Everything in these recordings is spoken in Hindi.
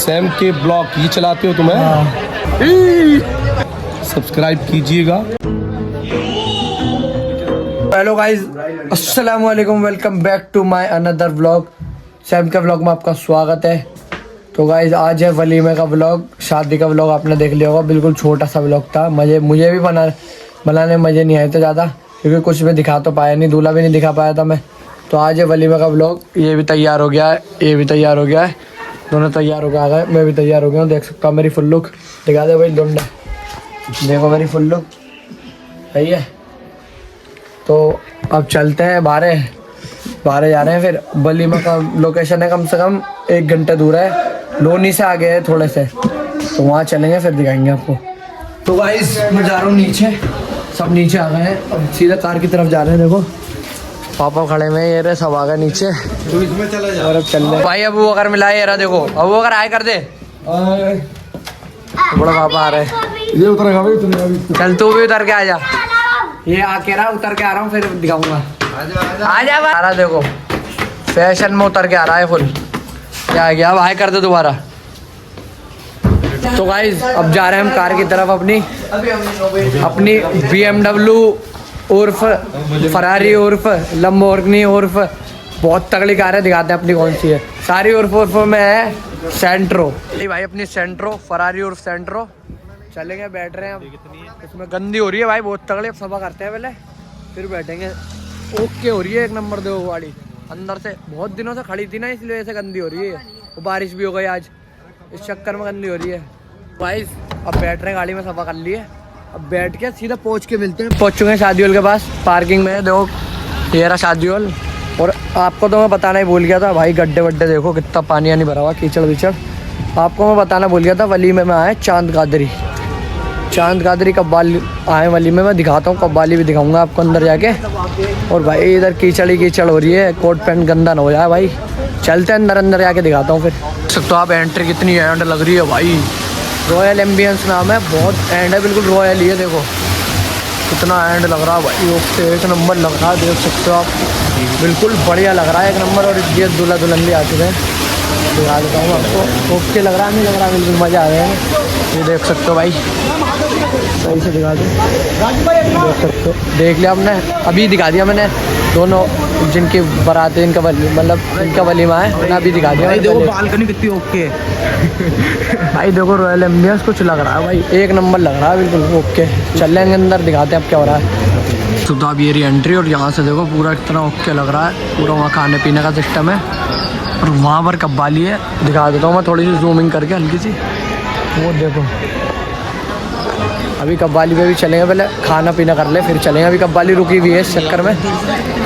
सैम के ब्लॉग ये चलाते हो तुम्हें? सब्सक्राइब कीजिएगा। हेलो गाइस, अस्सलाम वालेकुम, welcome back to my another vlog. Sam के व्लॉग में आपका स्वागत है। तो गाइस आज है वलीमे का व्लॉग, शादी का व्लॉग आपने देख लिया होगा। बिल्कुल छोटा सा व्लॉग था। मुझे भी बनाने में मज़े नहीं आए थे ज़्यादा, क्योंकि कुछ भी दिखा तो पाया नहीं, दूल्हा भी नहीं दिखा पाया था मैं। तो आज है वलीमे का व्लॉग। ये भी तैयार हो गया है, ये भी तैयार हो गया है, दोनों तैयार हो गए आ गए। मैं भी तैयार हो गया हूँ, देख सकता हूँ मेरी फुल लुक। दिखा दे भाई डोंडा, देखो मेरी फुल लुक सही है। तो अब चलते हैं बाहर जा रहे हैं। फिर वलीमा का लोकेशन है कम से कम 1 घंटे दूर है, लोनी से आगे है थोड़े से, तो वहाँ चलेंगे फिर दिखाएंगे आपको। तो गाइस मैं जा रहा हूँ नीचे, सब नीचे आ गए हैं। अब सीधा कार की तरफ जा रहे हैं। देखो पापा खड़े हुए हैं, ये रहे सब आ गए नीचे। तो इसमें चला जा और अब चल रहे भाई। अब वो अगर मिला ये रहा, देखो अब वो अगर आए कर दे। बड़ा पापा आ रहे हैं, ये उतरेगा भाई। चल तू भी उतर के आ जा। ये आके रहा, उतर के आ रहा हूँ, फिर दिखाऊंगा। आ रहा देखो, फैशन में उतर के आ रहा है फुल। क्या गया, अब हाई कर दे दोबारा। तो गाइस अब जा रहे हैं हम कार की तरफ अपनी BMW उर्फ फरारी उर्फ लम्बोर्गिनी उर्फ बहुत तगड़ी कार है। दिखाते हैं अपनी कौन सी है। सारी उर्फ में है सेंट्रो भाई, अपनी सेंट्रो फरारी उर्फ सेंट्रो। चलेंगे, बैठ रहे हैं अब। इसमें गंदी हो रही है भाई, बहुत तगड़े। सफा करते हैं पहले, फिर बैठेंगे। ओके हो रही है, एक नंबर दो गाड़ी। अंदर से बहुत दिनों से खड़ी थी ना, इसलिए ऐसे गंदी हो रही है। वो बारिश भी हो गई आज, इस चक्कर में गंदी हो रही है भाई। अब बैठ रहे हैं गाड़ी में, सफा कर लिए। अब बैठ के सीधा पहुँच के मिलते हैं। पहुँच चुके हैं शादी हॉल के पास, पार्किंग में। देखो ये रहा शादी हॉल। और आपको तो मैं बताना ही भूल गया था भाई, गड्ढे वड्ढे देखो, कितना पानी नहीं भरा हुआ, कीचड़ विचड़। आपको मैं बताना भूल गया था, वलीमे में आए चांद कादरी कब्बाली आए वलीमे में। दिखाता हूँ कब्बाली भी दिखाऊंगा आपको अंदर जाके। और भाई इधर कीचड़ ही कीचड़ हो रही है, कोट पैंट गंदा ना हो जाए भाई। चलते हैं अंदर जाके दिखाता हूँ। फिर तो आप एंट्री कितनी एंड लग रही है भाई। रॉयल एम्बियंस नाम है, बहुत एंड है, बिल्कुल रॉयल ही है। देखो कितना एंड लग रहा है भाई, ओके एक नंबर लग रहा है। देख सकते हो आप, बिल्कुल बढ़िया लग रहा है, एक नंबर। और ये दूल्हा दुल्हन भी आ चुके हैं, दिखा देता हूँ आपको। ओके लग रहा नहीं लग रहा, बिल्कुल मज़ा आ गया है। ये देख सकते हो भाई, सही से दिखा दूँ, देख सकते हो। देख लिया हमने, अभी दिखा दिया मैंने। दोनों जिनकी बारात है, इनका मतलब इनका वलीमा है, मैंने अभी दिखा दिया। देखो बालकनी कितनी ओके भाई। देखो रॉयल एम्बियंस कुछ लग रहा है भाई, एक नंबर लग रहा है, बिल्कुल ओके। चल लेंगे अंदर, दिखाते हैं अब क्या हो रहा है। तो अब ये एंट्री, और यहाँ से देखो पूरा इतना ओके लग रहा है। पूरा वहाँ खाने पीने का सिस्टम है, और वहाँ पर कब्बाली है। दिखा देता हूँ मैं थोड़ी सी जूमिंग करके, हल्की सी। वो देखो, अभी कब्बाली पे भी चलेंगे। पहले खाना पीना कर ले, फिर चलेंगे। अभी कब्बाली रुकी हुई है, इस चक्कर में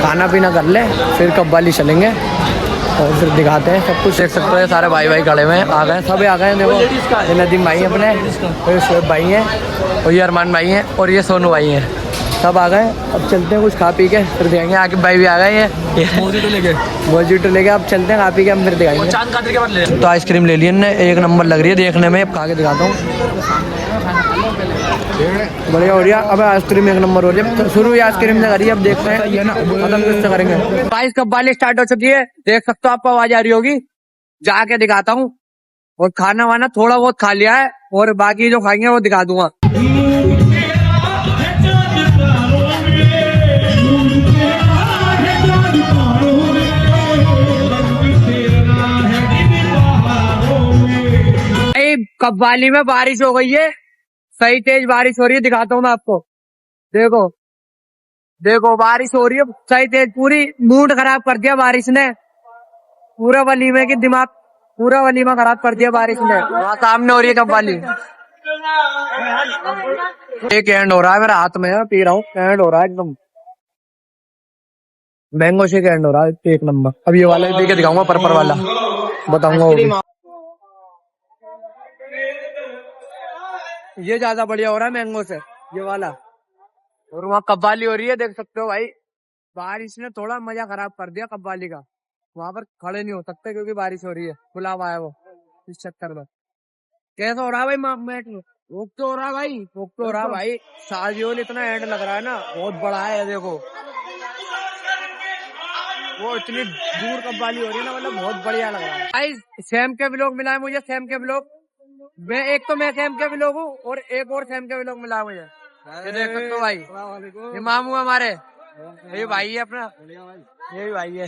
खाना पीना कर ले, फिर कब्बाली चलेंगे। और फिर दिखाते हैं सब कुछ। देख सकते हैं सारे भाई खड़े हुए हैं, आ गए, सभी आ गए हैं। देखो ये नदीम भाई अपने, और ये शोएब भाई हैं, और ये अरमान भाई हैं, और ये सोनू भाई हैं, सब आ गए। अब चलते हैं कुछ खा पी के, फिर दिखाएंगे। आगे भाई भी आ गए हैं, मोजीटो लेके। अब चलते हैं खा पी के, हम फिर दिखाएंगे। तो आइसक्रीम ले ली ने, एक नंबर लग रही है देखने में। अब खा के दिखाता हूँ, बढ़िया हो रही है। अब आइसक्रीम एक नंबर हो रही है, शुरू हुई आइसक्रीम से करी। अब देखते हैं ये ना खत्म किससे करेंगे। बाईस कब्बाली स्टार्ट हो चुकी है, देख सकते हो, आपको आवाज आ रही होगी। जाके दिखाता हूँ। और खाना वाना थोड़ा बहुत खा लिया है, और बाकी जो खाएंगे वो दिखा दूंगा। कब्बाली में बारिश हो गई है, सही तेज बारिश हो रही है। दिखाता हूँ मैं आपको, देखो बारिश हो रही है सही तेज, पूरी मूड खराब कर दिया बारिश ने। पूरा वलीमे की दिमाग, पूरा वलीमा खराब कर दिया बारिश ने। वहाँ सामने हो रही है कब्बाली। एक एंड हो रहा है मेरे हाथ में, पी रहा हूँ, एंड हो रहा है एकदम मैंगो शेक, एंड हो रहा है एक नंबर। अब ये वाला पी के दिखाऊंगा, पर्पल वाला बताऊंगा। ये ज्यादा बढ़िया हो रहा है मैंगो से, ये वाला। और वहाँ कब्बाली हो रही है, देख सकते हो भाई। बारिश ने थोड़ा मजा खराब कर दिया कब्बाली का, वहां पर खड़े नहीं हो सकते क्योंकि बारिश हो रही है, खुला हुआ है वो, इस चक्कर में। कैसा हो रहा है भाई मैच में? रोक तो हो रहा है भाई, रोक तो हो रहा है भाई। शादी हॉल इतना एंड लग रहा है ना, बहुत बड़ा है। देखो वो इतनी दूर कव्वाली हो रही है ना, मतलब बहुत बढ़िया लग रहा है। भाई सैम के व्लॉग मिला है मुझे, सैम के व्लॉग। मैं सैम के व्लॉग हूँ और एक और सैम के व्लॉग मिला है मुझे। ये देख सकते हो भाई, ये मामू हमारे, ये भाई है अपना, ये भी भाई है।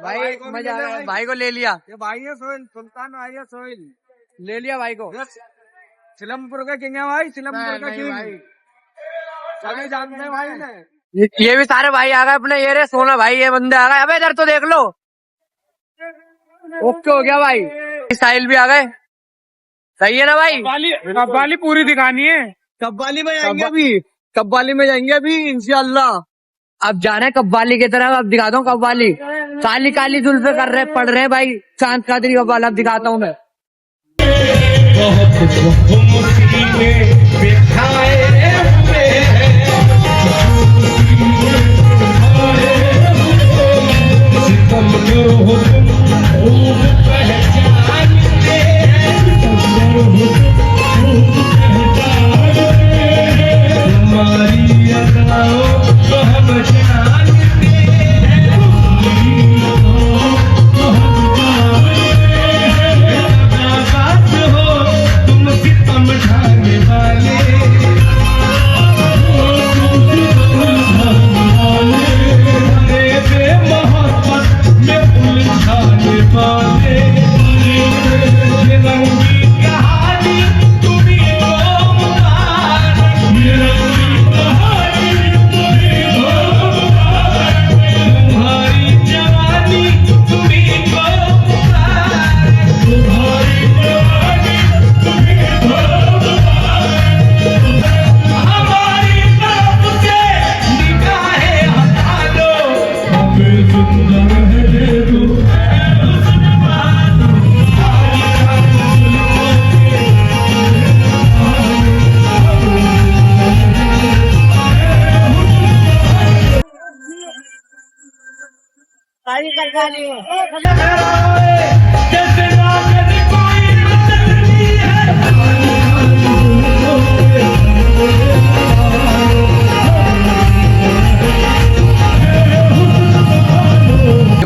भाई मजा आ गया, भाई को ले लिया। ये भाई है सोहेल, सुल्तान भाई है सोहेल, ले लिया भाई को। सिलमपुर का किंग है भाई, सिलमपुर का किंग, सभी जानते हैं भाई ने। ये भी सारे भाई आ गए अपने, ये रे सोना भाई, ये बंदे आ गए। अबे इधर तो देख लो, ओके हो गया भाई। साहिल भी आ गए, सही है ना भाई। कव्वाली पूरी दिखानी है, कव्वाली में जाएंगे अभी, कव्वाली में जाएंगे अभी इंशाल्लाह। अब जा रहे हैं कव्वाली की तरफ, अब दिखाता हूँ कव्वाली। काली काली जुल्फे कर रहे पढ़ रहे भाई, चांद कादरी कव्वाली अब दिखाता हूँ मैं।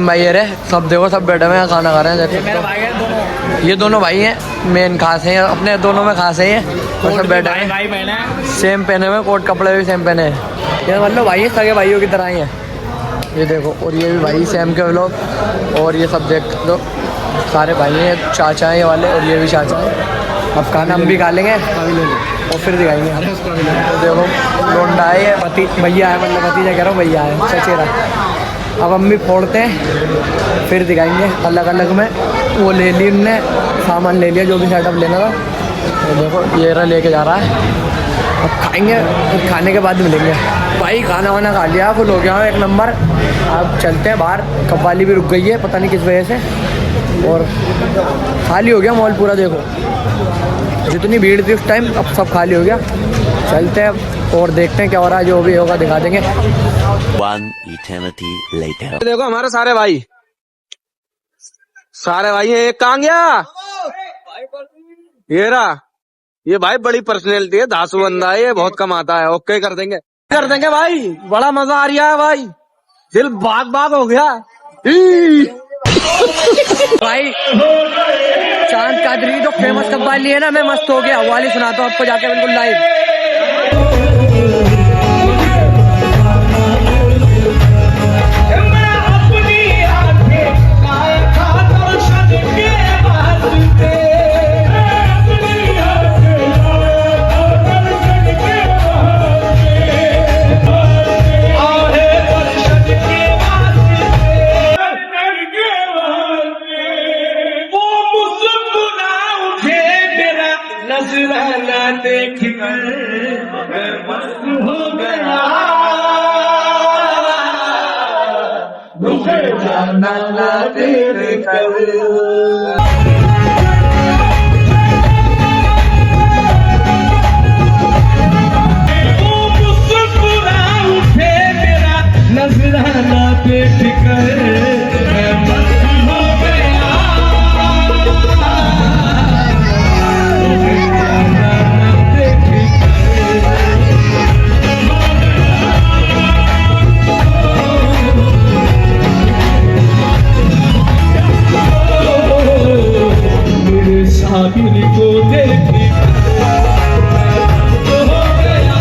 भाई ये सब देखो, सब बैठे हुए हैं खाना खा रहे हैं। देखो ये दोनों भाई हैं, मेन खास हैं अपने, दोनों में खास है ये। और सब बैठे हैं, सेम पहने हुए, कोट कपड़े भी सेम पहने हैं। ये मतलब भाई है, सगे भाइयों की तरह ही हैं। ये देखो, और ये भी भाई सेम के व्लॉग, और ये सब देख लो सारे भाई हैं, चाचा हैं ये वाले, और ये भी चाचा हैं। अब खाना हम भी खा लेंगे और फिर दिखाएंगे। तो देखो लोंडा है, भैया है, मतलब भतीजा कह रहा हूँ, भैया है चचेरा। अब हम भी फोड़ते हैं, फिर दिखाएंगे अलग अलग में। वो ले ली उनने, सामान ले लिया जो भी सेटअप लेना था। तो देखो ये रहा लेके जा रहा है, अब खाएंगे, खाने के बाद मिलेंगे। भाई खाना वाना खा लिया, फुल हो गया एक नंबर। अब चलते हैं बाहर, कव्वाली भी रुक गई है पता नहीं किस वजह से, और खाली हो गया मॉल पूरा। देखो जितनी भीड़ थी उस टाइम, अब सब खाली हो गया। चलते हैं और देखते हैं क्या हो रहा है, जो भी होगा दिखा देंगे। One eternity later. देखो हमारे सारे भाई हैं। एक कहाँ गया, ये रहा। ये भाई बड़ी पर्सनैलिटी है, धासु बंदा है, ये बहुत कमाता है। ओके कर देंगे भाई, बड़ा मजा आ रहा है भाई, दिल बाग बाग हो गया। भाई चांद कादरी जो फेमस कव्वाली है ना, मैं मस्त हो गया। वाली सुनाता हूँ आपको जाके बिल्कुल लाइव। नजराना देख कर मैं मस्त हो गया, मुझे जाना ना देख कर। नजराना देख कर मैं मस्त हो गया, साबिर को देखी हो गया,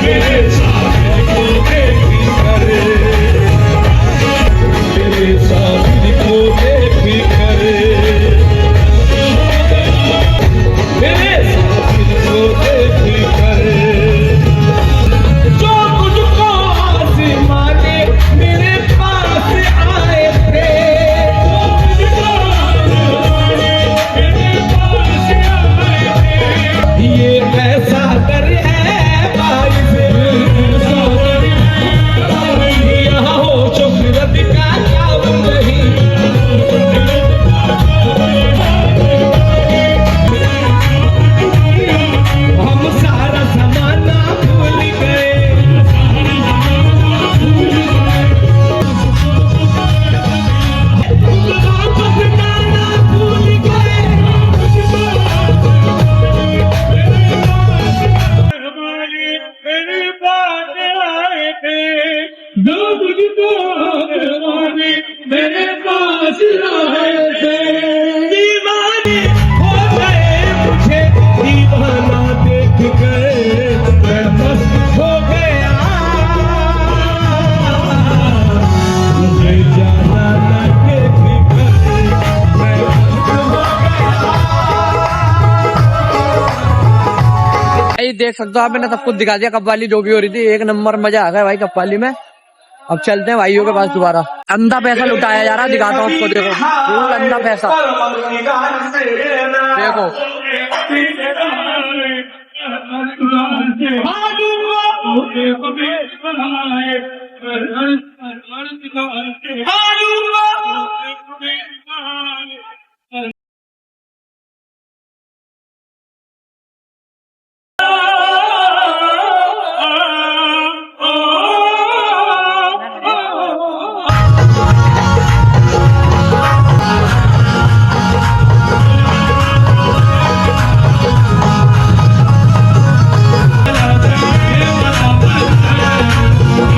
मेरे साबिर को देखी करे, मेरे साबिर को देखी करे, मेरे साबिर को देखी करे। जो मुझको आज़मा ने मेरे पास आए थे, ये कैसा कर है भाई से, यहाँ हो शुक्रत का काम नहीं, हम सारा जमाना भूल गए, भूल गए, मेरे पास आए थे, जो मुझको आज़माने मेरे पास आए थे, दीवाने हो गए मुझे दीवाना देख कर, मैं मस्त हो गया, मुझे जाना न देख कर, मैं मस्त हो गया। भाई देख सकते हो आप, मैंने सब कुछ दिखा दिया। कव्वाली जो भी हो रही थी, एक नंबर मजा आ गया भाई कव्वाली में। अब चलते हैं भाइयों के पास दोबारा। अंधा पैसा लुटाया जा रहा, दिखाता हूँ उसको, देखो बिल्कुल अंधा पैसा, देखो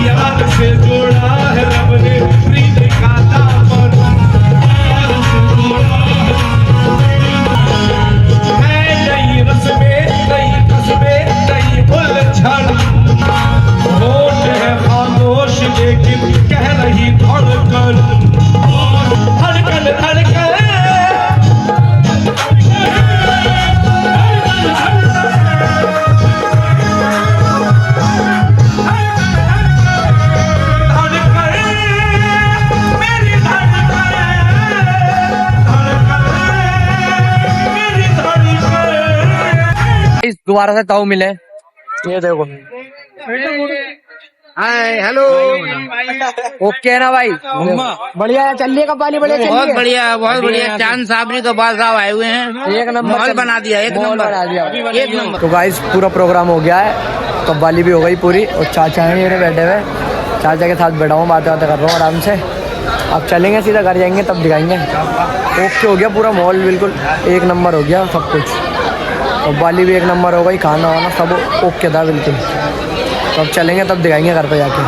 याद से जोड़ा है रब ने प्रीत का दामन, याद से जोड़ा है नई रस्में, नई कस्में, नई उलझन, होश है खामोश लेकिन कह रही धड़कन, धड़कन धड़कन इस दोबारा से ताऊ मिले, ये देखो। हाय हेलो, ओके ना भाई, बढ़िया है, चलिए कव्वाली बढ़िया, बहुत बढ़िया, बहुत बढ़िया। चांद साबरी तो बाल साहब आए हुए हैं, एक नंबर माहौल बना दिया, एक नंबर बना दिया, एक नंबर। तो गाइस पूरा प्रोग्राम हो गया है, कव्वाली भी हो गई पूरी, और चाचा हैं मेरे बैठे हुए, चाचा के साथ बैठा हूँ, बातें बातें कर रहा हूँ आराम से। अब चलेंगे सीधा घर जाएंगे, तब दिखाएंगे। ओके हो गया पूरा माहौल, बिल्कुल एक नंबर हो गया सब कुछ, कव्वाली भी एक नंबर हो गई, खाना वाना सब ओके था बिल्कुल। तो अब चलेंगे तब दिखाएंगे घर पे जाके।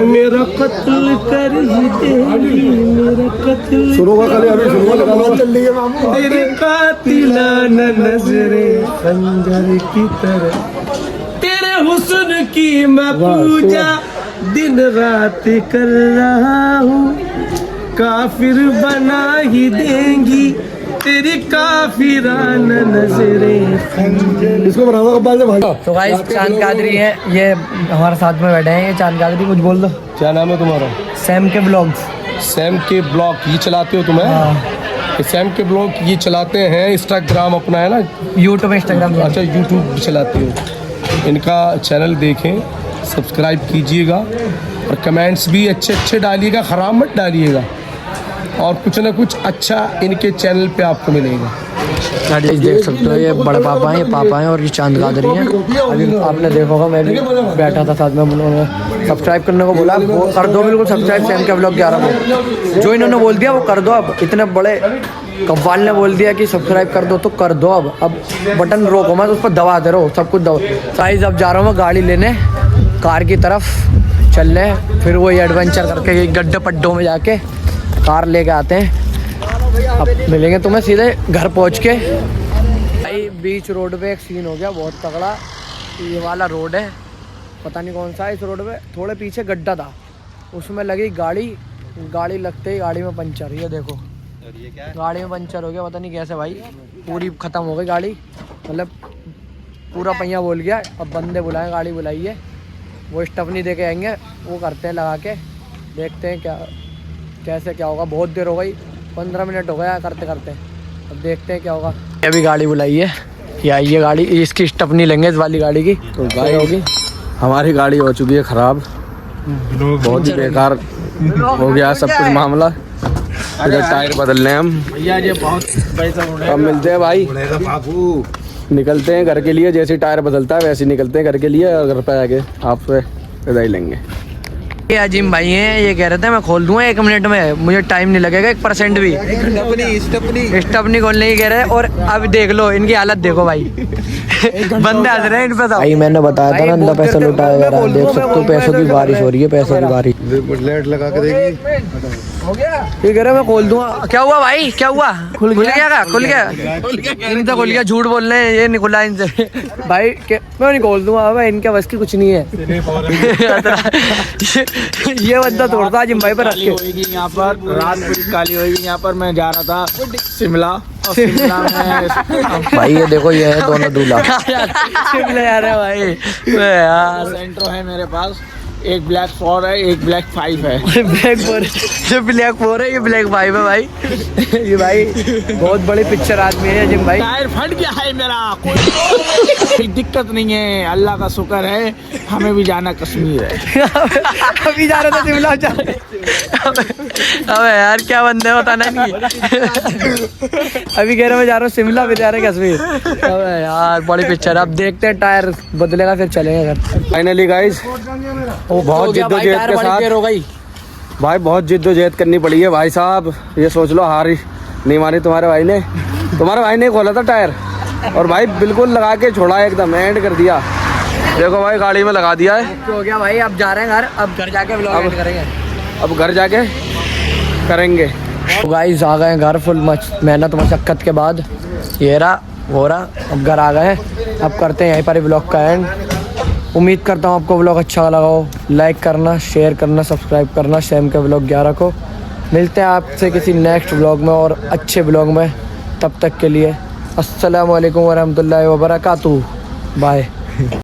मेरा कत्ल कर ही दे, मेरा कत्ल तेरे कातिलाना नजरे खंजर की तरह, तेरे हुस्न की मैं पूजा दिन रात कर रहा हूँ, काफिर बना ही देंगी तेरी काफिराना नजरें खंजर। इसको बनाओ। तो गाइस चांद कादरी है, ये हमारे साथ में बैठे हैं, ये चांद कादरी, कुछ बोल दो। क्या नाम है तुम्हारा? सैम के ब्लॉग्स। सैम के ब्लॉग ये चलाते हो तुम? ये सैम के ब्लॉग ये चलाते हैं, इंस्टाग्राम अपना है ना, यूट्यूब इंस्टाग्राम। अच्छा यूट्यूब भी चलाते हो, इनका चैनल देखें, सब्सक्राइब कीजिएगा और कमेंट्स भी अच्छे अच्छे डालिएगा, ख़राब मत डालिएगा, और कुछ ना कुछ अच्छा इनके चैनल पे आपको मिलेगा। देख सकते हो ये बड़े पापा हैं, ये पापा हैं और ये चांद कादरी हैं। अभी आपने देखा होगा, मैं भी बैठा था साथ में, उन्होंने सब्सक्राइब करने को बोला, वो कर दो बिल्कुल सब्सक्राइब, सैम के ब्लॉग 11 को जो इन्होंने बोल दिया वो कर दो। अब इतने बड़े कव्वाल ने बोल दिया कि सब्सक्राइब कर दो तो कर दो। अब बटन रोको मत, उस पर दबाते रहो, सब कुछ दबा। गाइस अब जा रहा हूँ मैं गाड़ी लेने कार की तरफ, चल रहे हैं फिर वही एडवेंचर करके गड्ढे पड्डों में जाके कार लेके आते हैं। अब मिलेंगे तुम्हें सीधे घर पहुँच के। भाई बीच रोड पे एक सीन हो गया बहुत तगड़ा। ये वाला रोड है, पता नहीं कौन सा है। इस रोड पे थोड़े पीछे गड्ढा था, उसमें लगी गाड़ी लगते ही गाड़ी में पंचर। ये देखो गाड़ी में पंचर हो गया, पता नहीं कैसे भाई, पूरी ख़त्म हो गई गाड़ी, मतलब पूरा पहिया बोल गया। अब बंदे बुलाएं, गाड़ी बुलाई है, वो स्टपनी दे के आएंगे, वो करते हैं लगा के, देखते हैं क्या कैसे क्या होगा। बहुत देर हो गई, 15 मिनट हो गया करते करते, अब देखते हैं क्या होगा। अभी गाड़ी बुलाई है, ये गाड़ी, इसकी स्टपनी लेंगे इस वाली गाड़ी की। तो गाड़ी होगी, हमारी गाड़ी हो चुकी है खराब, बहुत ही बेकार हो गया सब कुछ मामला। इधर टायर बदल रहे हैं हम। अब मिलते हैं भाई, निकलते हैं घर के लिए। जैसे टायर बदलता है वैसे निकलते हैं घर के लिए, और घर पे आके आपसे विदाई लेंगे। ये अजीम भाई हैं, ये कह रहे थे मैं खोल दूंगा 1 मिनट में, मुझे टाइम नहीं लगेगा 1% भी। स्टपनी खोलने की कह रहे हैं। और अब देख लो इनकी हालत देखो भाई, बंदे हंस रहे हैं इन पे। भाई मैंने बताया था ना अंदर पैसा लुटाया, देख सकते हो पैसों की बारिश हो रही है, पैसों की बारिश। लेट लगा के देगी। ये कह रहे मैं खोल दूंगा। क्या हुआ भाई, क्या हुआ? खुल गया का? खुल गया इनसे, खुल गया। झूठ बोल रहे हैं, ये नहीं खुला इनसे भाई। मैं नहीं खोल दूंगा भाई, इनके बस की कुछ नहीं है। ये बंदा तोड़ता जिम भाई पर रख के। यहाँ पर रात पूरी काली होगी। यहाँ पर मैं जा रहा था शिमला, और शिमला में भाई ये देखो, ये है दोनों दूल्हा शिमला जा रहे भाई यार। सेंट्रो है मेरे पास, एक ब्लैक 4 है, एक ब्लैक 5 है। ब्लैक 4, ये ब्लैक 4 है, ये ब्लैक 5 है भाई। ये भाई बहुत बड़ी पिक्चर आदमी है जिम भाई। टायर फट गया है मेरा, कोई दिक्कत नहीं है, अल्लाह का शुक्र है। हमें भी जाना कश्मीर है। अभी जा रहे थे शिमला जा रहे। अबे यार क्या बंदे होता नहीं। अभी कह रहे मैं जा रहा हूँ शिमला, फिर जा रहे कश्मीर। अबे यार बड़ी पिक्चर। अब देखते हैं टायर बदलेगा फिर चलेंगे घर। फाइनली गाइस, वो बहुत जिद्दोजहद के साथ हो गई भाई, बहुत जिद्दोजहद करनी पड़ी है भाई साहब। ये सोच लो हार ही नहीं मानी तुम्हारे भाई ने खोला था टायर, और भाई बिल्कुल लगा के छोड़ा, एकदम एंड कर दिया। देखो भाई गाड़ी में लगा दिया है। हो गया भाई, अब जा रहे हैं घर, अब घर जाके व्लॉग एंड करेंगे। अब घर जाके करेंगे। तो गाइस आ गए घर, फुल मेहनत मशक्कत के बाद ये रहा हो रहा। अब घर आ गए, अब करते हैं यहीं पर ही व्लॉग का एंड। उम्मीद करता हूँ आपको व्लॉग अच्छा लगा हो। लाइक करना, शेयर करना, सब्सक्राइब करना शैम के व्लॉग 11 को। मिलते हैं आपसे किसी नेक्स्ट व्लॉग में और अच्छे व्लॉग में। तब तक के लिए अस्सलामु अलैकुम वरहमतुल्लाहि वबरकातुहू। बाय।